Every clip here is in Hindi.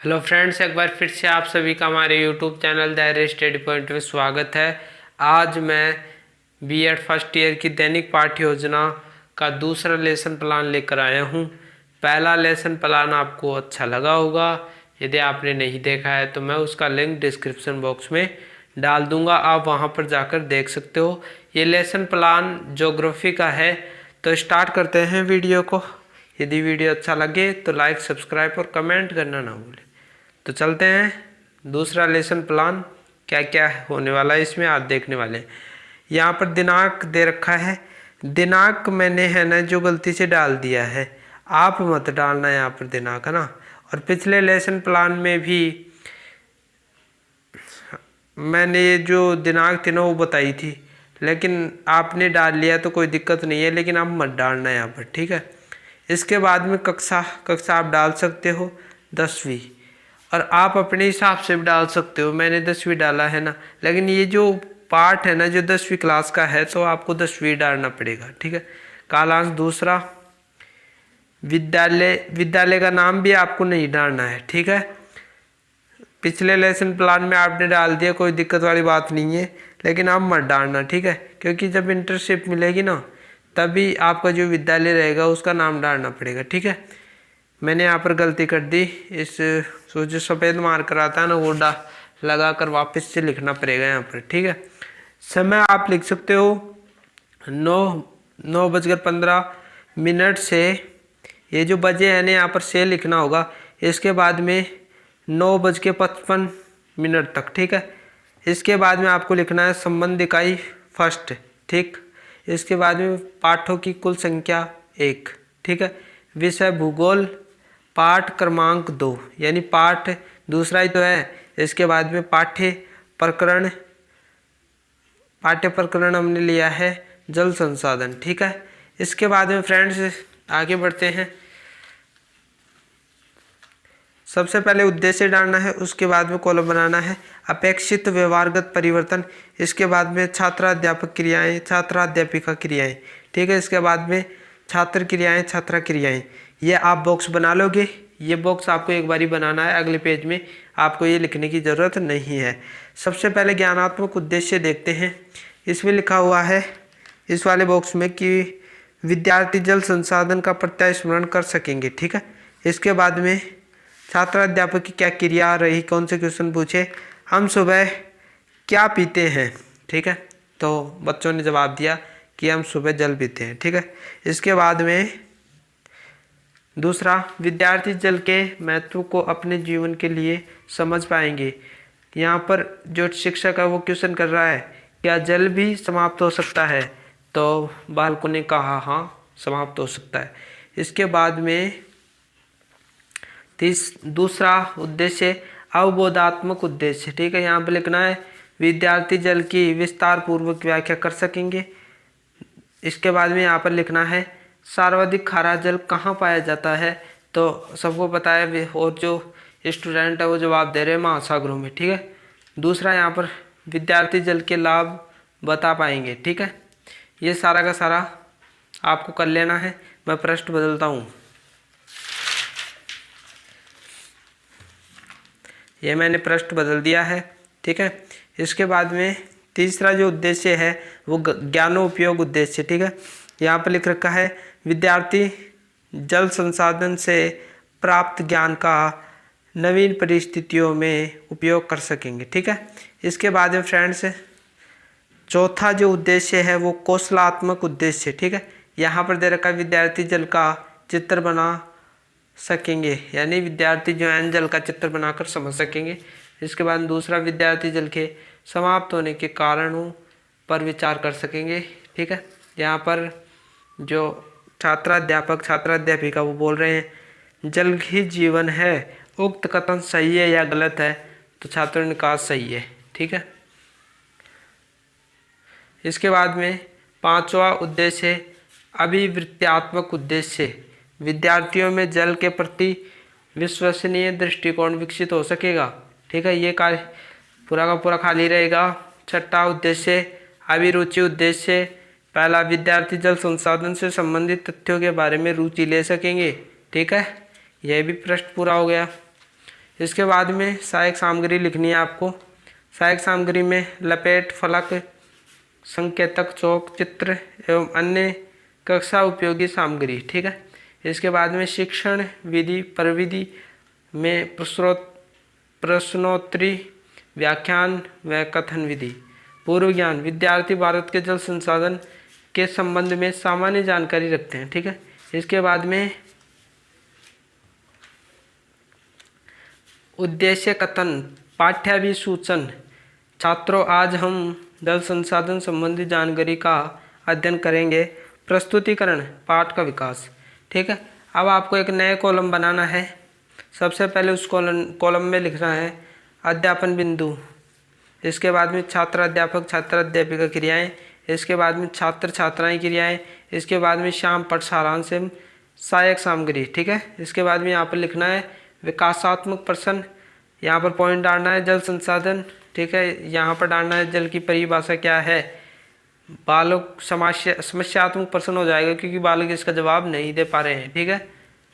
हेलो फ्रेंड्स, एक बार फिर से आप सभी का हमारे यूट्यूब चैनल दायरे स्टडी पॉइंट में स्वागत है। आज मैं बीएड फर्स्ट ईयर की दैनिक पाठ्य योजना का दूसरा लेसन प्लान लेकर आया हूँ। पहला लेसन प्लान आपको अच्छा लगा होगा। यदि आपने नहीं देखा है तो मैं उसका लिंक डिस्क्रिप्शन बॉक्स में डाल दूँगा, आप वहाँ पर जाकर देख सकते हो। ये लेसन प्लान ज्योग्राफी का है। तो स्टार्ट करते हैं वीडियो को। यदि वीडियो अच्छा लगे तो लाइक, सब्सक्राइब और कमेंट करना ना भूलें। तो चलते हैं, दूसरा लेसन प्लान क्या क्या होने वाला है इसमें आज देखने वाले हैं। यहाँ पर दिनांक दे रखा है। दिनांक मैंने है ना जो गलती से डाल दिया है, आप मत डालना यहाँ पर दिनांक, है ना। और पिछले लेसन प्लान में भी मैंने ये जो दिनांक थी ना वो बताई थी, लेकिन आपने डाल लिया तो कोई दिक्कत नहीं है, लेकिन आप मत डालना यहाँ पर, ठीक है। इसके बाद में कक्षा आप डाल सकते हो 10वीं, और आप अपने हिसाब से भी डाल सकते हो। मैंने 10वीं डाला है ना, लेकिन ये जो पार्ट है ना जो 10वीं क्लास का है तो आपको 10वीं डालना पड़ेगा, ठीक है। कालांश दूसरा, विद्यालय का नाम भी आपको नहीं डालना है, ठीक है। पिछले लेसन प्लान में आपने डाल दिया, कोई दिक्कत वाली बात नहीं है, लेकिन आप मत डालना, ठीक है। क्योंकि जब इंटर्नशिप मिलेगी ना तभी आपका जो विद्यालय रहेगा उसका नाम डालना पड़ेगा, ठीक है। मैंने यहाँ पर गलती कर दी, इस जो सफ़ेद मार्कर आता है ना वो लगा कर वापस से लिखना पड़ेगा यहाँ पर, ठीक है। समय आप लिख सकते हो 9:15 से, ये जो बजे है ना यहाँ पर से लिखना होगा। इसके बाद में 9:55 तक, ठीक है। इसके बाद में आपको लिखना है संबंध इकाई फर्स्ट, ठीक। इसके बाद में पाठों की कुल संख्या 1, ठीक है। विषय भूगोल पाठ क्रमांक 2, यानी पाठ दूसरा ही तो है। इसके बाद में पाठ्य प्रकरण हमने लिया है जल संसाधन, ठीक है। इसके बाद में फ्रेंड्स आगे बढ़ते हैं। सबसे पहले उद्देश्य डालना है, उसके बाद में कॉलम बनाना है अपेक्षित व्यवहारगत परिवर्तन। इसके बाद में छात्राध्यापक क्रियाएं, छात्राध्यापिका क्रियाएं, ठीक है। इसके बाद में छात्र क्रियाएं, छात्रा क्रियाएं। ये आप बॉक्स बना लोगे। ये बॉक्स आपको एक बार ही बनाना है, अगले पेज में आपको ये लिखने की ज़रूरत नहीं है। सबसे पहले ज्ञानात्मक उद्देश्य देखते हैं। इसमें लिखा हुआ है इस वाले बॉक्स में कि विद्यार्थी जल संसाधन का प्रत्यास्मरण कर सकेंगे, ठीक है। इसके बाद में छात्राध्यापक की क्या क्रिया रही, कौन से क्वेश्चन पूछे, हम सुबह क्या पीते हैं, ठीक है। तो बच्चों ने जवाब दिया कि हम सुबह जल पीते हैं, ठीक है। इसके बाद में दूसरा, विद्यार्थी जल के महत्व को अपने जीवन के लिए समझ पाएंगे। यहाँ पर जो शिक्षक है वो क्वेश्चन कर रहा है क्या जल भी समाप्त हो सकता है, तो बालकों ने कहा हाँ समाप्त हो सकता है। इसके बाद में दूसरा उद्देश्य अवबोधात्मक उद्देश्य, ठीक है। यहाँ पर लिखना है विद्यार्थी जल की विस्तार पूर्वक व्याख्या कर सकेंगे। इसके बाद में यहाँ पर लिखना है सर्वाधिक खारा जल कहाँ पाया जाता है, तो सबको पता है और जो स्टूडेंट है वो जवाब दे रहे हैं महासागरों में, ठीक है। दूसरा, यहाँ पर विद्यार्थी जल के लाभ बता पाएंगे, ठीक है। ये सारा का सारा आपको कर लेना है। मैं पृष्ठ बदलता हूँ, ये मैंने पृष्ठ बदल दिया है, ठीक है। इसके बाद में तीसरा जो उद्देश्य है वो ज्ञानोपयोग उद्देश्य, ठीक है। यहाँ पर लिख रखा है विद्यार्थी जल संसाधन से प्राप्त ज्ञान का नवीन परिस्थितियों में उपयोग कर सकेंगे, ठीक है। इसके बाद में फ्रेंड्स चौथा जो उद्देश्य है वो कौशलात्मक उद्देश्य, ठीक है। यहाँ पर दे रखा है विद्यार्थी जल का चित्र बना सकेंगे, यानी विद्यार्थी जो है जल का चित्र बनाकर समझ सकेंगे। इसके बाद दूसरा, विद्यार्थी जल के समाप्त होने के कारणों पर विचार कर सकेंगे, ठीक है। यहाँ पर जो छात्राध्यापक छात्राध्यापिका वो बोल रहे हैं जल ही जीवन है, उक्त कथन सही है या गलत है, तो छात्रों ने कहा सही है, ठीक है। इसके बाद में पांचवा उद्देश्य अभिवृत्त्यात्मक उद्देश्य, विद्यार्थियों में जल के प्रति विश्वसनीय दृष्टिकोण विकसित हो सकेगा, ठीक है। ये कार्य पूरा का पूरा खाली रहेगा। छठा उद्देश्य अभिरुचि उद्देश्य, पहला, विद्यार्थी जल संसाधन से संबंधित तथ्यों के बारे में रुचि ले सकेंगे, ठीक है। यह भी पृष्ठ पूरा हो गया। इसके बाद में सहायक सामग्री लिखनी है आपको। सहायक सामग्री में लपेट, फलक, संकेतक, चौक, चित्र एवं अन्य कक्षा उपयोगी सामग्री। ठीक है। इसके बाद में शिक्षण विधि, प्रविधि में प्रश्नोत्तरी, व्याख्यान व कथन विधि। पूर्व ज्ञान, विद्यार्थी भारत के जल संसाधन के संबंध में सामान्य जानकारी रखते हैं। ठीक है। इसके बाद में उद्देश्य कथन, पाठ्याभिसूचन। छात्रों, आज हम जल संसाधन संबंधी जानकारी का अध्ययन करेंगे। प्रस्तुतिकरण, पाठ का विकास। ठीक है। अब आपको एक नया कॉलम बनाना है। सबसे पहले उस कॉलम में लिखना है अध्यापन बिंदु। इसके बाद में छात्र अध्यापक, छात्र अध्यापिका क्रियाएं। इसके बाद में छात्र छात्राएं क्रियाएं। इसके बाद में शाम पठ सारांश एवं सहायक सामग्री। ठीक है। इसके बाद में यहाँ पर लिखना है विकासात्मक प्रश्न। यहाँ पर पॉइंट डालना है जल संसाधन। ठीक है। यहाँ पर डालना है जल की परिभाषा क्या है। बालक समस्यात्मक प्रश्न हो जाएगा क्योंकि बालक इसका जवाब नहीं दे पा रहे हैं। ठीक है।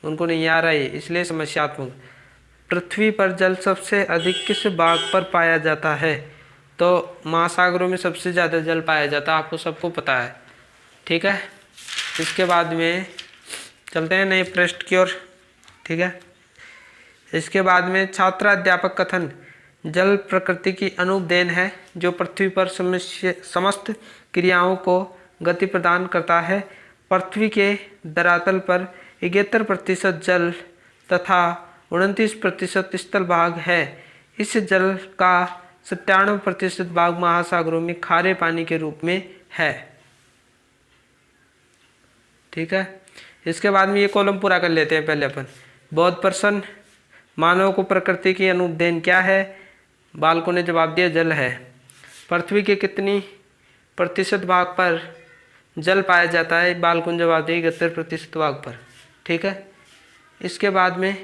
उनको नहीं आ रहा है, इसलिए समस्यात्मक। पृथ्वी पर जल सबसे अधिक किस भाग पर पाया जाता है? तो महासागरों में सबसे ज़्यादा जल पाया जाता है, आपको सबको पता है। ठीक है। इसके बाद में चलते हैं नए पृष्ठ की ओर। ठीक है। इसके बाद में छात्र अध्यापक कथन। जल प्रकृति की अनूप देन है जो पृथ्वी पर समस्त क्रियाओं को गति प्रदान करता है। पृथ्वी के धरातल पर 71% जल तथा 29% स्थल भाग है। इस जल का 97% भाग महासागरों में खारे पानी के रूप में है। ठीक है। इसके बाद में ये कॉलम पूरा कर लेते हैं पहले अपन। बौद्ध प्रश्न, मानव को प्रकृति की अनूप देन क्या है? बालकों ने जवाब दिया जल है। पृथ्वी के कितनी प्रतिशत भाग पर जल पाया जाता है? बालकों ने जवाब दिया 71% भाग पर। ठीक है। इसके बाद में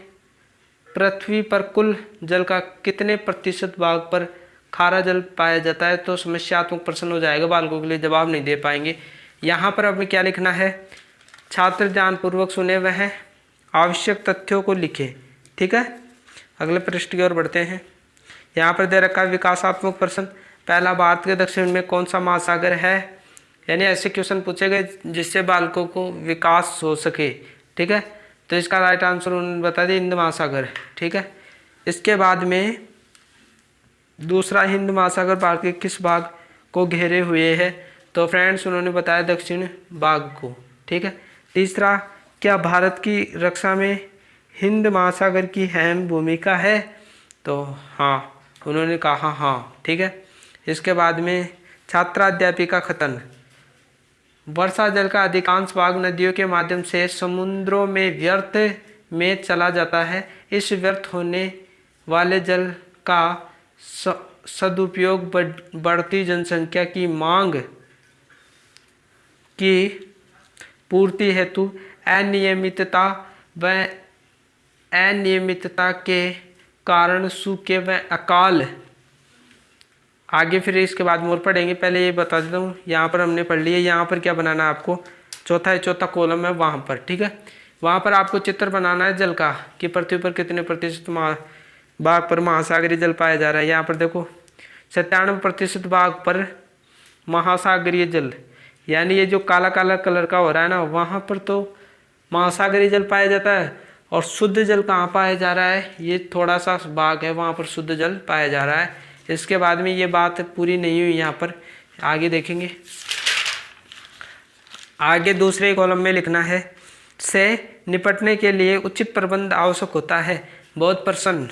पृथ्वी पर कुल जल का कितने प्रतिशत भाग पर खारा जल पाया जाता है? तो समस्यात्मक प्रश्न हो जाएगा, बालकों के लिए जवाब नहीं दे पाएंगे। यहाँ पर हमें क्या लिखना है? छात्र ध्यानपूर्वक सुने वह आवश्यक तथ्यों को लिखे। ठीक है। अगले पृष्ठ की ओर बढ़ते हैं। यहाँ पर दे रखा है विकासात्मक प्रश्न। पहला, भारत के दक्षिण में कौन सा महासागर है? यानी ऐसे क्वेश्चन पूछे गए जिससे बालकों को विकास हो सके। ठीक है। तो इसका राइट आंसर उन्होंने बता दिया हिंद महासागर। ठीक है। इसके बाद में दूसरा, हिंद महासागर भारत के किस भाग को घेरे हुए है? तो फ्रेंड्स उन्होंने बताया दक्षिण भाग को। ठीक है। तीसरा, क्या भारत की रक्षा में हिंद महासागर की अहम भूमिका है? तो हाँ, उन्होंने कहा हाँ। ठीक है। इसके बाद में छात्रा अध्यापिका कथन। वर्षा जल का अधिकांश भाग नदियों के माध्यम से समुद्रों में व्यर्थ में चला जाता है। इस व्यर्थ होने वाले जल का सदुपयोग बढ़ती जनसंख्या की मांग की पूर्ति हेतु अनियमितता के कारण सूखे व अकाल। आगे फिर इसके बाद मोर पढ़ेंगे, पहले ये बता देता हूँ। यहाँ पर हमने पढ़ लिया। यहाँ पर क्या बनाना है आपको? चौथा कॉलम है वहाँ पर। ठीक है। वहाँ पर आपको चित्र बनाना है जल का कि पृथ्वी पर कितने प्रतिशत भाग पर महासागरीय जल पाया जा रहा है। यहाँ पर देखो 97% भाग पर महासागरीय जल, यानी ये जो काला काला कलर का हो रहा है ना, वहाँ पर तो महासागरीय जल पाया जाता है। और शुद्ध जल कहाँ पाया जा रहा है? ये थोड़ा सा भाग है, वहाँ पर शुद्ध जल पाया जा रहा है। इसके बाद में ये बात पूरी नहीं हुई, यहाँ पर आगे देखेंगे। आगे दूसरे कॉलम में लिखना है से निपटने के लिए उचित प्रबंध आवश्यक होता है। बहुत प्रश्न,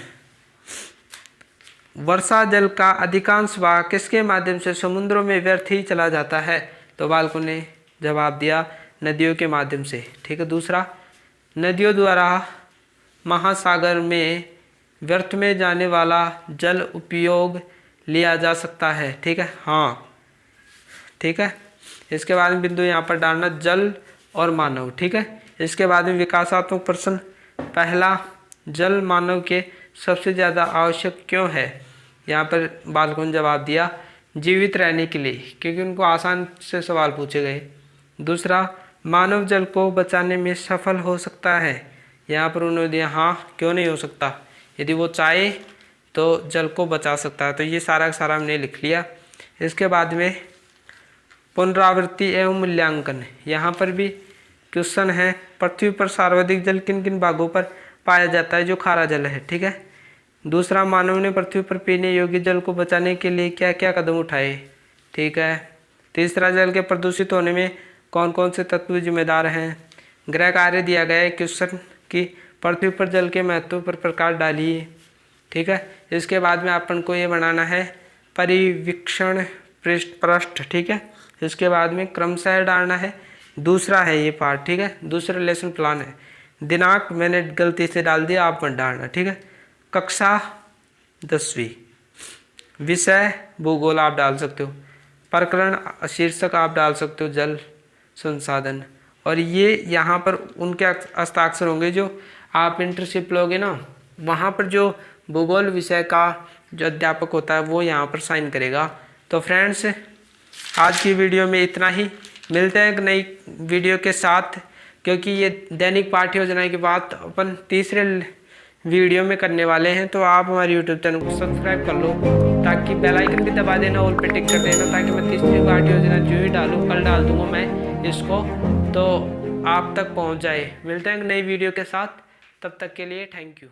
वर्षा जल का अधिकांश भाग किसके माध्यम से समुद्रों में व्यर्थ ही चला जाता है? तो बालकों ने जवाब दिया नदियों के माध्यम से। ठीक है। दूसरा, नदियों द्वारा महासागर में व्यर्थ में जाने वाला जल उपयोग लिया जा सकता है। ठीक है। हाँ। ठीक है। इसके बाद में बिंदु यहाँ पर डालना जल और मानव। ठीक है। इसके बाद में विकासात्मक प्रश्न। पहला, जल मानव के सबसे ज़्यादा आवश्यक क्यों है? यहाँ पर बालकों ने जवाब दिया जीवित रहने के लिए, क्योंकि उनको आसान से सवाल पूछे गए। दूसरा, मानव जल को बचाने में सफल हो सकता है। यहाँ पर उन्होंने दिया हाँ, क्यों नहीं हो सकता। यदि वो चाहे तो जल को बचा सकता है। तो ये सारा का सारा हमने लिख लिया। इसके बाद में पुनरावृत्ति एवं मूल्यांकन, यहाँ पर भी क्वेश्चन है, पृथ्वी पर सर्वाधिक जल किन किन भागों पर पाया जाता है, जो खारा जल है। ठीक है। दूसरा, मानव ने पृथ्वी पर पीने योग्य जल को बचाने के लिए क्या क्या कदम उठाए। ठीक है। तीसरा, जल के प्रदूषित होने में कौन कौन से तत्व जिम्मेदार हैं। गृह कार्य दिया गया है क्वेश्चन की पृथ्वी पर जल के महत्व पर प्रकाश डालिए। ठीक है। इसके बाद में अपन को ये बनाना है परिवीक्षण पृष्ठ। ठीक है। इसके बाद में क्रमशः डालना है, दूसरा है ये पार्ट। ठीक है। दूसरा लेसन प्लान है। दिनांक मैंने गलती से डाल दिया, आप मत डालना। ठीक है। कक्षा 10वीं, विषय भूगोल आप डाल सकते हो, प्रकरण शीर्षक आप डाल सकते हो जल संसाधन। और ये यहाँ पर उनके हस्ताक्षर होंगे जो आप इंटर्नशिप लोगे ना, वहाँ पर जो भूगोल विषय का जो अध्यापक होता है वो यहाँ पर साइन करेगा। तो फ्रेंड्स, आज की वीडियो में इतना ही। मिलते हैं एक नई वीडियो के साथ, क्योंकि ये दैनिक पाठ्य योजना के बाद अपन तीसरे वीडियो में करने वाले हैं। तो आप हमारे यूट्यूब चैनल को सब्सक्राइब कर लो, ताकि बेल आइकन भी दबा देना, ऑल पे टिक कर देना, ताकि मैं तीसरी पाठ्य योजना जो ही डालूँ, कल डाल दूँगा मैं इसको, तो आप तक पहुँच जाए। मिलते हैं एक नई वीडियो के साथ, तब तक के लिए थैंक यू।